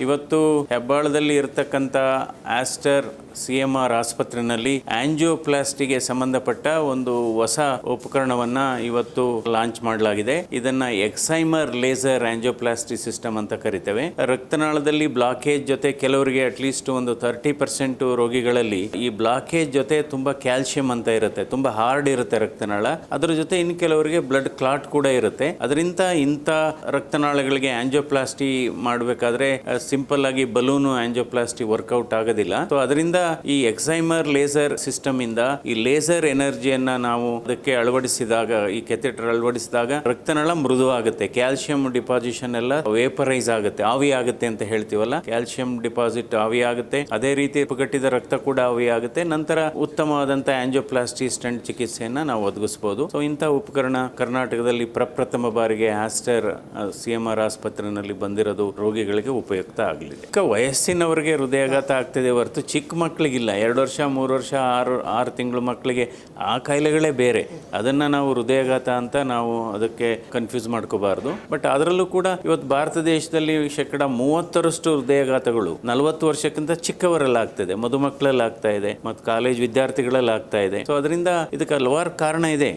ಇವತ್ತು ಹೆಬ್ಬಾಳದಲ್ಲಿ ಇರತಕ್ಕಂಥ ಆಸ್ಟರ್ CMR ಆಸ್ಪತ್ರೆಯಲ್ಲಿ ಆಂಜಿಯೋಪ್ಲಾಸ್ಟಿಗೆ ಸಂಬಂಧಪಟ್ಟ ಒಂದು ಹೊಸ ಉಪಕರಣವನ್ನ ಇವತ್ತು ಲಾಂಚ್ ಮಾಡಲಾಗಿದೆ. ಇದನ್ನ ಎಕ್ಸೈಮರ್ ಲೇಸರ್ ಆಂಜಿಯೋಪ್ಲಾಸ್ಟಿ ಸಿಸ್ಟಮ್ ಅಂತ ಕರಿತೇವೆ. ರಕ್ತನಾಳದಲ್ಲಿ ಬ್ಲಾಕೇಜ್ ಜೊತೆ ಕೆಲವರಿಗೆ ಅಟ್ಲೀಸ್ಟ್ ಒಂದು 30% ರೋಗಿಗಳಲ್ಲಿ ಈ ಬ್ಲಾಕೇಜ್ ಜೊತೆ ತುಂಬಾ ಕ್ಯಾಲ್ಸಿಯಂ ಅಂತ ಇರುತ್ತೆ, ತುಂಬಾ ಹಾರ್ಡ್ ಇರುತ್ತೆ ರಕ್ತನಾಳ. ಅದರ ಜೊತೆ ಇನ್ನು ಕೆಲವರಿಗೆ ಬ್ಲಡ್ ಕ್ಲಾಟ್ ಕೂಡ ಇರುತ್ತೆ. ಅದರಿಂದ ಇಂಥ ರಕ್ತನಾಳಗಳಿಗೆ ಆಂಜಿಯೋಪ್ಲಾಸ್ಟಿ ಮಾಡಬೇಕಾದ್ರೆ ಸಿಂಪಲ್ ಆಗಿ ಬಲೂನು ಆಂಜಿಯೋಪ್ಲಾಸ್ಟಿ ವರ್ಕೌಟ್ ಆಗೋದಿಲ್ಲ. ಸೊ ಅದರಿಂದ ಈ ಎಕ್ಸೈಮರ್ ಲೇಸರ್ ಸಿಸ್ಟಮ್ ಇಂದ ಈ ಲೇಸರ್ ಎನರ್ಜಿಯನ್ನ ನಾವು ಅದಕ್ಕೆ ಅಳವಡಿಸಿದಾಗ, ಈ ಕೆಥೆಟರ್ ಅಳವಡಿಸಿದಾಗ ರಕ್ತನಾಳ ಮೃದು ಆಗುತ್ತೆ, ಕ್ಯಾಲ್ಸಿಯಂ ಡಿಪಾಸಿಷನ್ ಎಲ್ಲ ವೇಪರೈಸ್ ಆಗುತ್ತೆ, ಆವಿ ಆಗುತ್ತೆ ಅಂತ ಹೇಳ್ತೀವಲ್ಲ, ಕ್ಯಾಲ್ಸಿಯಂ ಡಿಪಾಸಿಟ್ ಆವಿ ಆಗುತ್ತೆ. ಅದೇ ರೀತಿ ಪುಗಟ್ಟಿದ ರಕ್ತ ಕೂಡ ಆವಿ ಆಗುತ್ತೆ. ನಂತರ ಉತ್ತಮವಾದಂತ ಆಂಜಿಯೋಪ್ಲಾಸ್ಟಿ ಸ್ಟೆಂಟ್ ಚಿಕಿತ್ಸೆಯನ್ನ ನಾವು ಒದಗಿಸಬಹುದು. ಸೊ ಇಂಥ ಉಪಕರಣ ಕರ್ನಾಟಕದಲ್ಲಿ ಪ್ರಪ್ರಥಮ ಬಾರಿಗೆ ಆಸ್ಟರ್ CMR ಆಸ್ಪತ್ರೆಯಲ್ಲಿ ಬಂದಿರೋದು ರೋಗಿಗಳಿಗೆ ಉಪಯುಕ್ತ ಆಗಲಿದೆ. ವಯಸ್ಸಿನವರಿಗೆ ಹೃದಯಾಘಾತ ಆಗ್ತಿದೆ ಹೊರತು ಚಿಕ್ಕ ಮಕ್ಕಳಿಗಿಲ್ಲ. 2 ವರ್ಷ 3 ವರ್ಷ 6 ತಿಂಗಳು ಮಕ್ಕಳಿಗೆ ಆ ಕಾಯಿಲೆಗಳೇ ಬೇರೆ. ಅದನ್ನ ನಾವು ಹೃದಯಾಘಾತ ಅಂತ ನಾವು ಅದಕ್ಕೆ ಕನ್ಫ್ಯೂಸ್ ಮಾಡ್ಕೋಬಾರ್ದು. ಬಟ್ ಅದರಲ್ಲೂ ಕೂಡ ಇವತ್ತು ಭಾರತ ದೇಶದಲ್ಲಿ 30% ಹೃದಯಾಘಾತಗಳು 40 ವರ್ಷಕ್ಕಿಂತ ಚಿಕ್ಕವರಲ್ಲಿ ಆಗ್ತದೆ, ಮಧುಮಕ್ಕಳಲ್ಲಿ ಆಗ್ತಾ ಇದೆ ಮತ್ತು ಕಾಲೇಜ್ ವಿದ್ಯಾರ್ಥಿಗಳಲ್ಲಿ ಆಗ್ತಾ ಇದೆ. ಸೊ ಅದರಿಂದ ಇದಕ್ಕೆ ಹಲವಾರು ಕಾರಣ ಇದೆ.